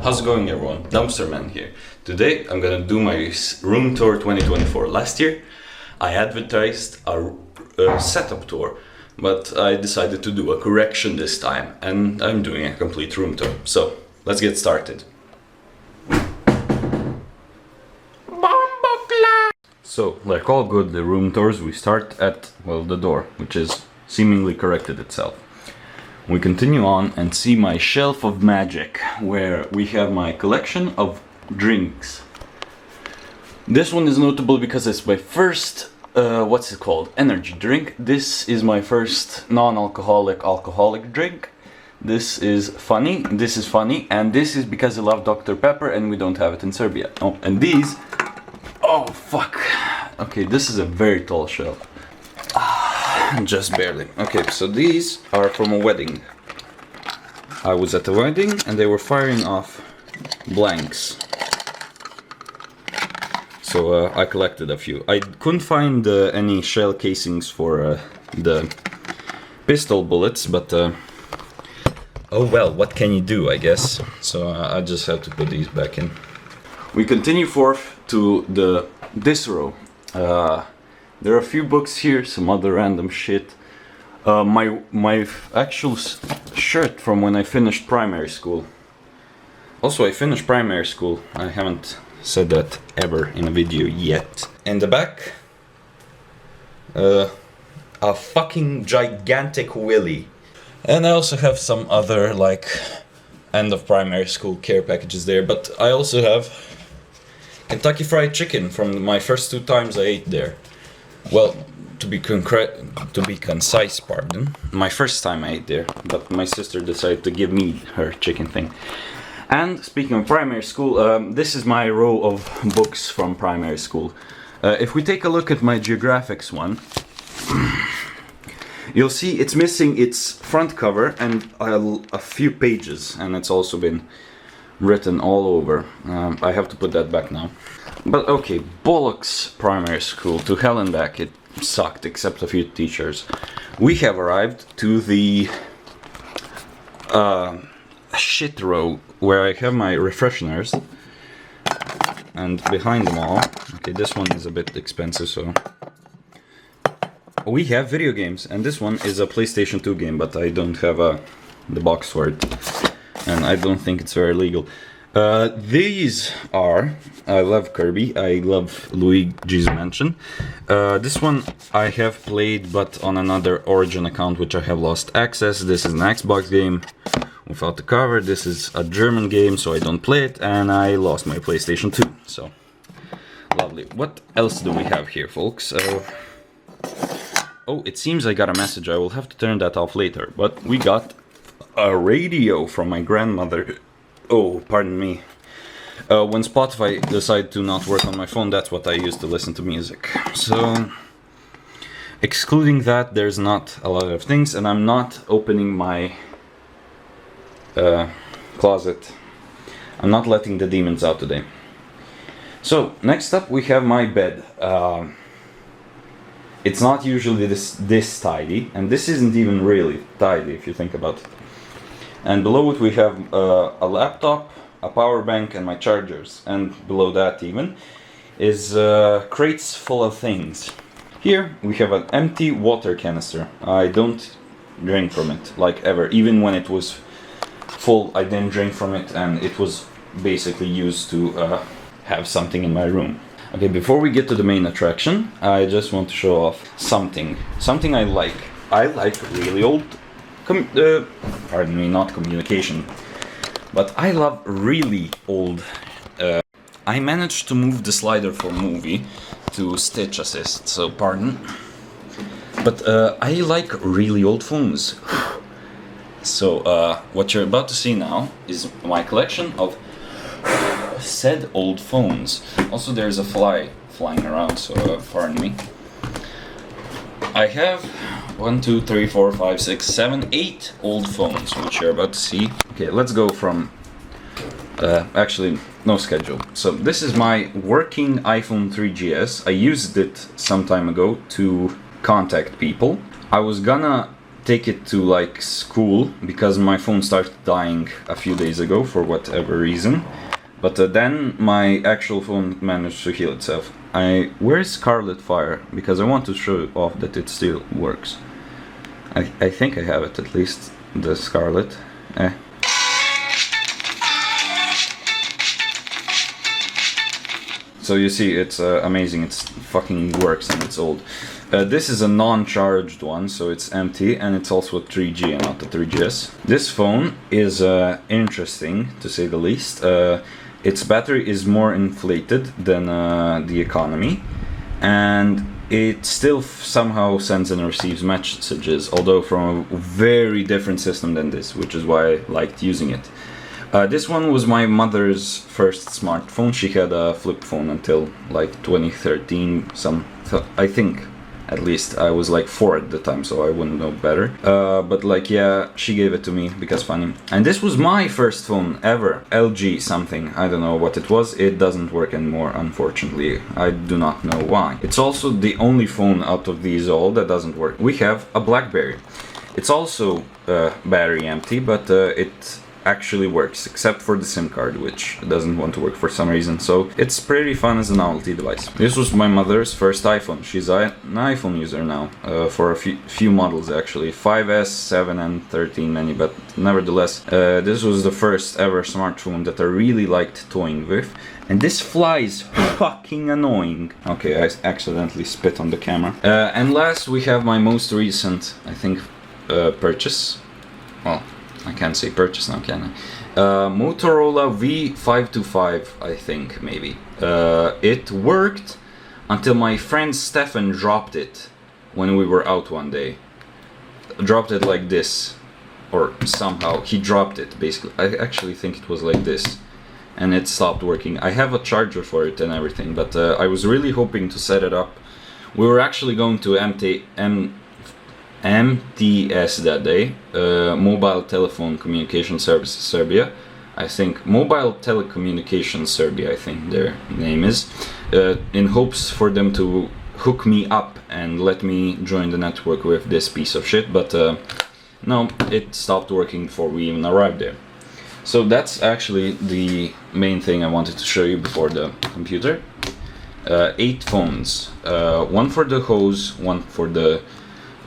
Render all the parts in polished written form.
How's it going, everyone? Dumpsterman here. Today I'm gonna do my room tour 2024. Last year I advertised a setup tour, but I decided to do a correction this time, and I'm doing a complete room tour. So let's get started. So, like all good room tours, we start at, well, the door, which is seemingly corrected itself. We continue on and see my shelf of magic, where we have my collection of drinks. This one is notable because it's my first, energy drink. This is my first non-alcoholic alcoholic drink. This is funny, and this is because I love Dr. Pepper and we don't have it in Serbia. Oh, and these, oh fuck. Okay, this is a very tall shelf. Just barely. Okay, so these are from a wedding. I was at a wedding and they were firing off blanks. So I collected a few. I couldn't find any shell casings for the pistol bullets, but oh well, what can you do, I guess. So I just have to put these back in. We continue forth to this row. There are a few books here, some other random shit. My actual shirt from when I finished primary school. Also, I finished primary school. I haven't said that ever in a video yet. In the back, a fucking gigantic willy. And I also have some other, like, end of primary school care packages there. But I also have Kentucky Fried Chicken from my first 2 times I ate there. Well, to be concise, pardon. My first time I ate there, but my sister decided to give me her chicken thing. And speaking of primary school, this is my row of books from primary school. If we take a look at my geographics one, you'll see it's missing its front cover and a few pages, and it's also been written all over. I have to put that back now. But okay, bollocks primary school, to hell and back, it sucked except a few teachers. We have arrived to the shit row where I have my refresheners, and behind them all, okay, this one is a bit expensive, so we have video games, and this one is a PlayStation 2 game, but I don't have the box for it, and I don't think it's very legal. These are, I love Kirby, I love Luigi's Mansion. This one I have played, but on another Origin account, which I have lost access. This is an Xbox game without the cover. This is a German game, so I don't play it, and I lost my PlayStation 2, so lovely. What else do we have here, folks? Oh, it seems I got a message. I will have to turn that off later, but we got a radio from my grandmother. Oh, pardon me. When Spotify decided to not work on my phone, that's what I use to listen to music. So, excluding that, there's not a lot of things, and I'm not opening my closet. I'm not letting the demons out today. So, next up we have my bed. It's not usually this tidy, and this isn't even really tidy if you think about it. And below it we have a laptop, a power bank, and my chargers. And below that even is crates full of things. Here we have an empty water canister. I don't drink from it, like ever. Even when it was full, I didn't drink from it, and it was basically used to have something in my room. Okay, before we get to the main attraction, I just want to show off something I like. I like really old pardon me, not communication, but I love really old. I managed to move the slider for movie to stitch assist, so pardon. But I like really old phones. So what you're about to see now is my collection of said old phones. Also, there's a fly flying around, so pardon me. I have 1, 2, 3, 4, 5, 6, 7, 8 old phones, which you're about to see. Okay, let's go from, actually, no schedule. So this is my working iPhone 3GS. I used it some time ago to contact people. I was gonna take it to like school because my phone started dying a few days ago for whatever reason. But then my actual phone managed to heal itself. Where's Scarlet Fire? Because I want to show off that it still works. I think I have it at least, the Scarlet. So you see, it's amazing, it fucking works and it's old. This is a non-charged one, so it's empty, and it's also a 3G and not a 3GS. This phone is interesting, to say the least. Its battery is more inflated than the economy, and it still somehow sends and receives messages, although from a very different system than this, which is why I liked using it. This one was my mother's first smartphone. She had a flip phone until like 2013, I think. At least I was like 4 at the time, so I wouldn't know better. But like, yeah, she gave it to me because funny. And this was my first phone ever. LG something, I don't know what it was. It doesn't work anymore, unfortunately. I do not know why. It's also the only phone out of these all that doesn't work. We have a BlackBerry. It's also battery empty, but it actually works, except for the SIM card, which doesn't want to work for some reason, so it's pretty fun as a novelty device. This was my mother's first iPhone. She's an iPhone user now, for a few models actually, 5S, 7 and 13 many, but nevertheless, this was the first ever smartphone that I really liked toying with. And this fly is fucking annoying. Okay, I accidentally spit on the camera. And last we have my most recent, I think, purchase. Well, I can't say purchase now, can I? Motorola V525, I think, maybe. It worked until my friend Stefan dropped it when we were out one day. Dropped it like this, or somehow he dropped it, basically. I actually think it was like this, and it stopped working. I have a charger for it and everything, but I was really hoping to set it up. We were actually going to MTS that day, Mobile Telephone Communication Services Serbia, I think. Mobile Telecommunications Serbia, I think their name is, in hopes for them to hook me up and let me join the network with this piece of shit, but no, it stopped working before we even arrived there. So that's actually the main thing I wanted to show you before the computer. 8 phones, one for the hose, one for the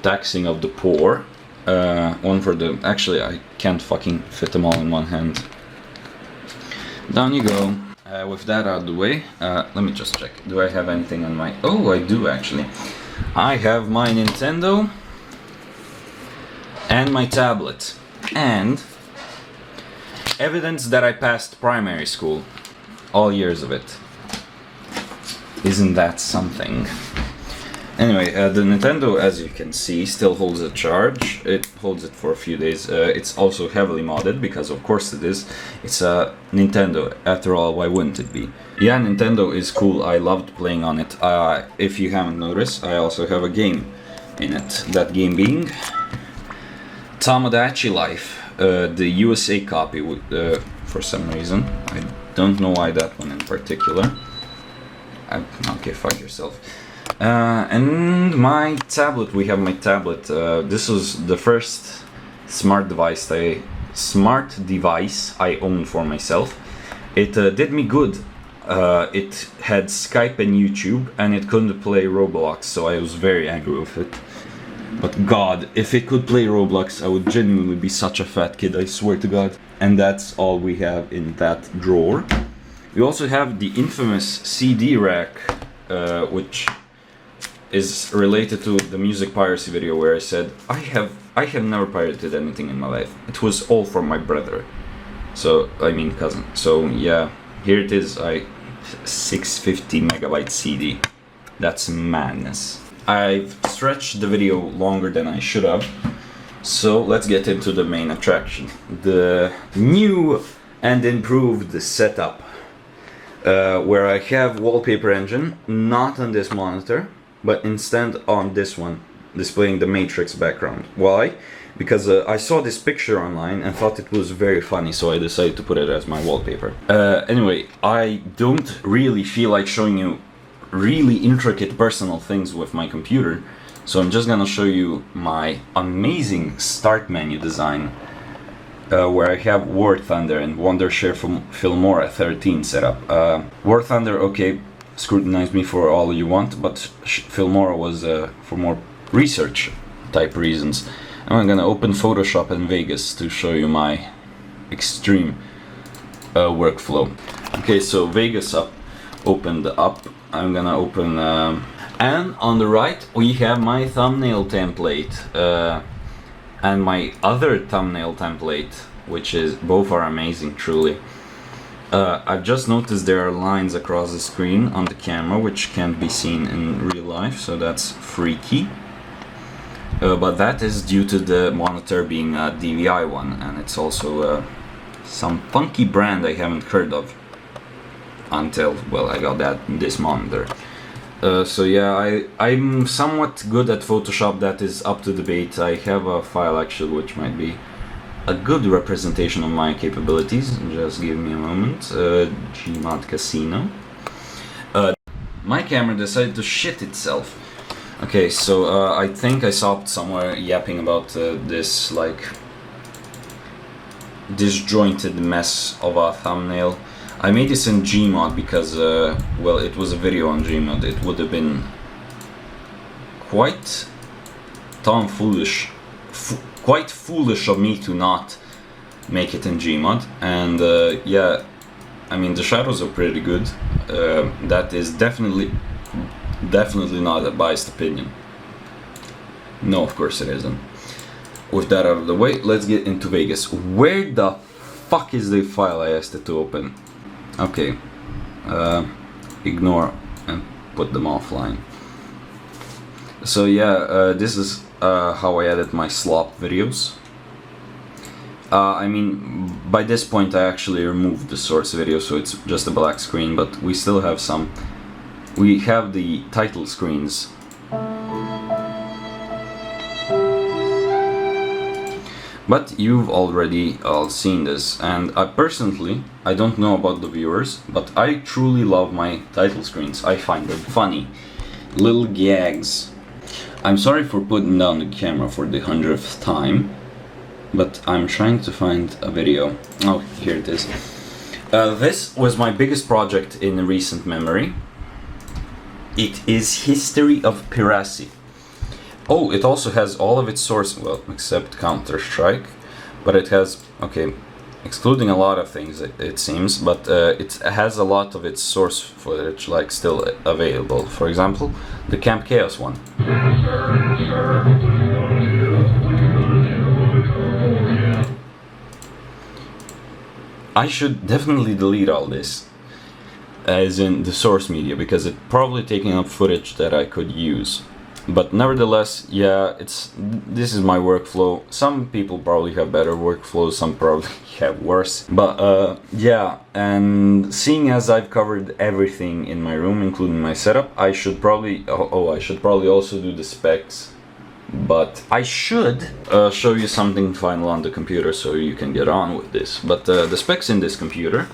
taxing of the poor, one for the... actually I can't fucking fit them all in one hand. Down you go. With that out of the way, let me just check. Do I have anything on my... oh, I do actually. I have my Nintendo and my tablet, and evidence that I passed primary school, all years of it. Isn't that something? Anyway, the Nintendo, as you can see, still holds a charge. It holds it for a few days. It's also heavily modded, because of course it is. It's a Nintendo, after all, why wouldn't it be? Yeah, Nintendo is cool, I loved playing on it. If you haven't noticed, I also have a game in it. That game being Tomodachi Life, the USA copy, for some reason. I don't know why that one in particular. Okay, fuck yourself. And my tablet, we have my tablet. This was the first smart device I owned for myself. It did me good. It had Skype and YouTube, and it couldn't play Roblox, so I was very angry with it. But god, if it could play Roblox, I would genuinely be such a fat kid, I swear to god. And that's all we have in that drawer. We also have the infamous CD rack, which is related to the music piracy video where I said I have never pirated anything in my life. It was all from my brother. So I mean cousin. So yeah, here it is. 650 megabyte CD. That's madness. I've stretched the video longer than I should have. So let's get into the main attraction. The new and improved setup. Where I have wallpaper engine, not on this monitor, but instead on this one, displaying the Matrix background. Why? Because I saw this picture online and thought it was very funny, so I decided to put it as my wallpaper. Anyway, I don't really feel like showing you really intricate personal things with my computer, So I'm just gonna show you my amazing start menu design, where I have War Thunder and Wondershare from Filmora 13 set up. War Thunder, okay, scrutinize me for all you want, but Filmora was for more research type reasons. I'm gonna open Photoshop and Vegas to show you my extreme workflow. Okay, so Vegas opened up. I'm gonna open, and on the right we have my thumbnail template and my other thumbnail template, which is, both are amazing, truly. I've just noticed there are lines across the screen on the camera which can't be seen in real life, so that's freaky. But that is due to the monitor being a DVI one, and it's also some funky brand I haven't heard of until, well, I got this monitor. So yeah, I'm somewhat good at Photoshop. That is up to debate. I have a file actually which might be a good representation of my capabilities. Just give me a moment. Gmod Casino. My camera decided to shit itself. Okay, so I think I saw it somewhere yapping about this like disjointed mess of a thumbnail. I made this in Gmod because, well, it was a video on Gmod. It would have been quite tomfoolish, quite foolish of me to not make it in Gmod. And yeah, I mean, the shadows are pretty good. That is definitely not a biased opinion. No, of course it isn't. With that out of the way, let's get into Vegas. Where the fuck is the file I asked it to open? Okay, ignore and put them offline. So yeah, this is how I edit my slop videos. I mean, by this point I actually removed the source video, so it's just a black screen, but we still have some. We have the title screens. But you've already all seen this, and I personally, I don't know about the viewers, but I truly love my title screens. I find them funny. Little gags. I'm sorry for putting down the camera for the 100th time, but I'm trying to find a video. Oh, here it is. This was my biggest project in recent memory. It is History of Piracy. Oh, it also has all of its source, well, except Counter-Strike, but it has, okay, excluding a lot of things it seems, but it has a lot of its source footage like still available. For example, the Camp Chaos one. I should definitely delete all this, as in the source media, because it's probably taking up footage that I could use. But nevertheless, yeah, this is my workflow. Some people probably have better workflows, some probably have worse. But yeah, and seeing as I've covered everything in my room, including my setup, I should probably, I should probably also do the specs. But I should show you something final on the computer so you can get on with this. But the specs in this computer,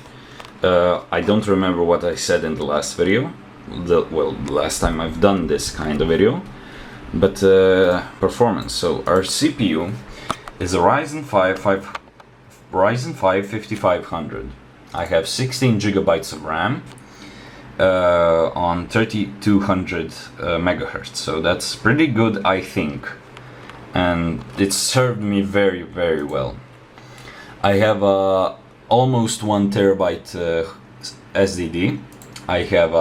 I don't remember what I said in the last video. Well, the last time I've done this kind of video. But performance. So our CPU is a Ryzen 5 5500. I have 16 gigabytes of RAM on 3200 megahertz. So that's pretty good, I think, and it served me very, very well. I have almost 1 terabyte SSD. I have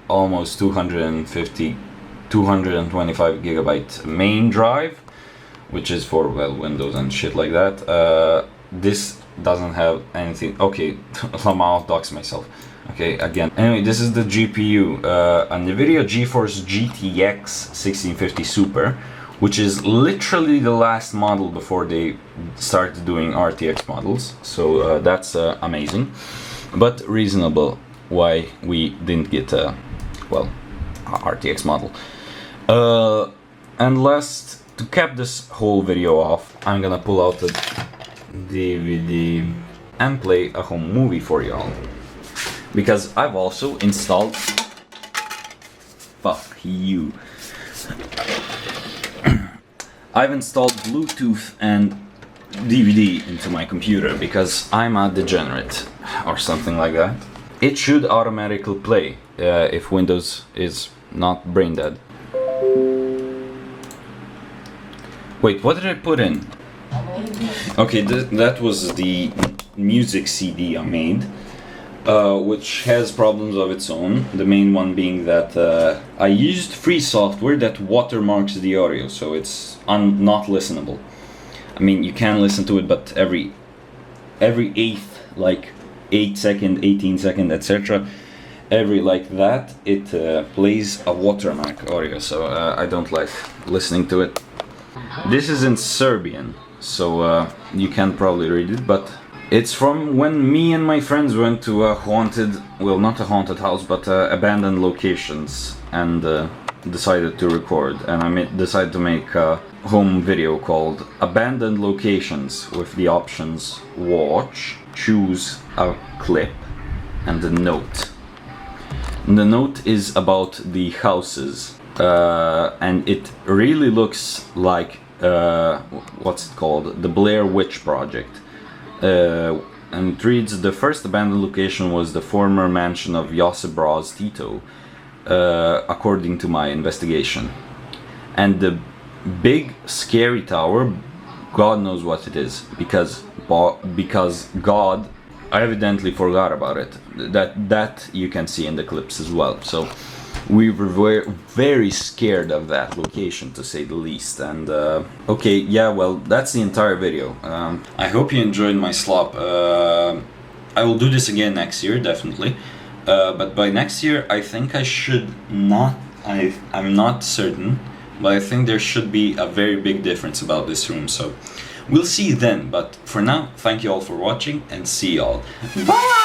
almost 225 gigabyte main drive, which is for, well, Windows and shit like that. This doesn't have anything. Okay, I'll dox myself. Okay, again. Anyway, this is the GPU, a NVIDIA GeForce GTX 1650 Super, which is literally the last model before they started doing RTX models. So that's amazing, but reasonable why we didn't get a, well, a RTX model. And last, to cap this whole video off, I'm gonna pull out the DVD and play a home movie for y'all, because I've also installed, fuck you, I've installed Bluetooth and DVD into my computer because I'm a degenerate or something like that. It should automatically play if Windows is not brain dead. Wait, what did I put in? Okay, that was the music CD I made, which has problems of its own. The main one being that I used free software that watermarks the audio, so it's not listenable. I mean, you can listen to it, but every eighth, like 8 second, 18 second, etc. Every like that, it plays a watermark audio, so I don't like listening to it. This is in Serbian, so you can probably read it, but it's from when me and my friends went to a haunted, well, not a haunted house, but abandoned locations, and decided to record. And I decided to make a home video called Abandoned Locations with the options watch, choose a clip, and a note. And the note is about the houses, and it really looks like what's it called? The Blair Witch Project. And it reads, the first abandoned location was the former mansion of Josip Broz Tito, according to my investigation. And the big scary tower, God knows what it is, because God evidently forgot about it. That you can see in the clips as well. So we were very scared of that location, to say the least. And okay, yeah, well, that's the entire video. I hope you enjoyed my slop. I will do this again next year, definitely. But by next year, I think I should not. I'm not certain, but I think there should be a very big difference about this room. So we'll see then. But for now, thank you all for watching, and see y'all. Bye.